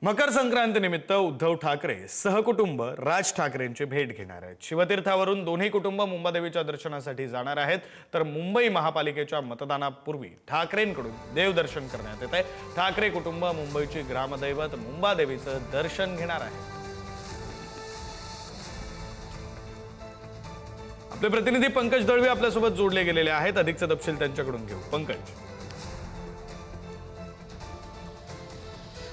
मकर संक्रांतीनिमित्त उद्धव ठाकरे सहकुटुंब राज ठाकरेंची भेट घेणार आहेत। शिवतीर्थावरून दोन्ही कुटुंब मुंबादेवीच्या दर्शनासाठी जाणार आहेत, तर मुंबई महापालिकेच्या मतदानापूर्वी ठाकरेंकडून देवदर्शन करण्यात येत आहे। ठाकरे कुटुंब मुंबईची ग्रामदैवत मुंबादेवीचं दर्शन घेणार आहे। आपले प्रतिनिधी पंकज दळवी आपल्यासोबत जोडले गेलेले आहेत। अधिकचे तपशील त्यांच्याकडून घेऊ। पंकज,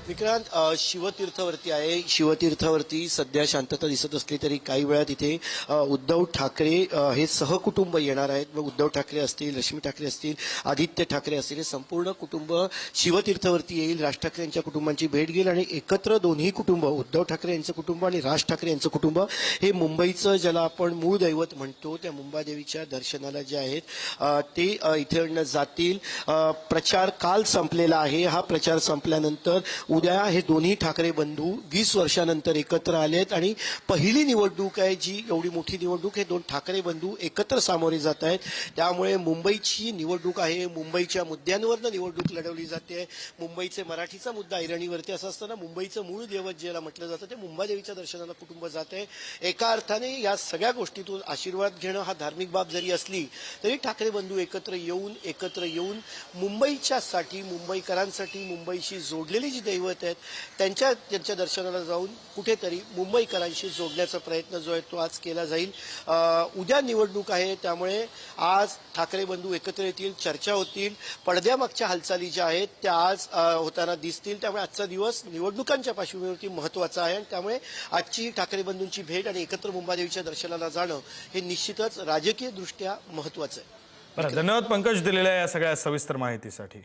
विक्रांत, शिवतीर्थावरती आहे। शिवतीर्थावरती सध्या शांतता दिसत असली तरी काही वेळात इथे उद्धव ठाकरे हे सहकुटुंब येणार आहेत। मग उद्धव ठाकरे असतील, रश्मी ठाकरे असतील, आदित्य ठाकरे असतील, हे संपूर्ण कुटुंब शिवतीर्थावरती येईल। राज ठाकरे यांच्या कुटुंबांची भेट घेईल आणि एकत्र दोन्ही कुटुंब, उद्धव ठाकरे यांचं कुटुंब आणि राज ठाकरे यांचं कुटुंब, हे मुंबईचं ज्याला आपण मूळ दैवत म्हणतो त्या मुंबादेवीच्या दर्शनाला जे आहेत ते इथे जातील। प्रचार काल संपलेला आहे। हा प्रचार संपल्यानंतर उद्या हे दोन्ही ठाकरे बंधू 20 वर्षानंतर एकत्र आलेत आणि पहिली निवडणूक आहे जी एवढी मोठी निवडणूक हे दोन ठाकरे बंधू एकत्र सामोरे जात आहेत। त्यामुळे मुंबईची निवडणूक आहे, मुंबईच्या मुद्द्यांवरनं निवडणूक लढवली जाते। मुंबईचे मराठीचा मुद्दा ऐरणीवरती असं असताना मुंबईचं मूळ दैवत ज्याला म्हटलं जातं ते मुंबादेवीच्या दर्शनाला कुटुंब जात आहे। एका अर्थाने या सगळ्या गोष्टीतून आशीर्वाद घेणं हा धार्मिक बाब जरी असली तरी ठाकरे बंधू एकत्र येऊन मुंबईच्यासाठी, मुंबईकरांसाठी, मुंबईशी जोडलेली जी दैवत आहेत त्यांच्या दर्शनाला जाऊन कुठेतरी मुंबईकरांशी जोडण्याचा प्रयत्न जो आहे तो आज केला जाईल। उद्या निवडणूक आहे त्यामुळे आज ठाकरे बंधू एकत्र येतील, चर्चा होतील, पडद्यामागच्या हालचाली ज्या आहेत त्या आज होताना दिसतील। त्यामुळे आजचा दिवस निवडणुकांच्या पार्श्वभूमीवरती महत्त्वाचा आहे आणि त्यामुळे आजची ठाकरे बंधूंची भेट आणि एकत्र मुंबादेवीच्या दर्शनाला जाणं हे निश्चितच राजकीय दृष्ट्या महत्त्वाचं आहे। धन्यवाद पंकज, दिलेल्या या सगळ्या सविस्तर माहितीसाठी।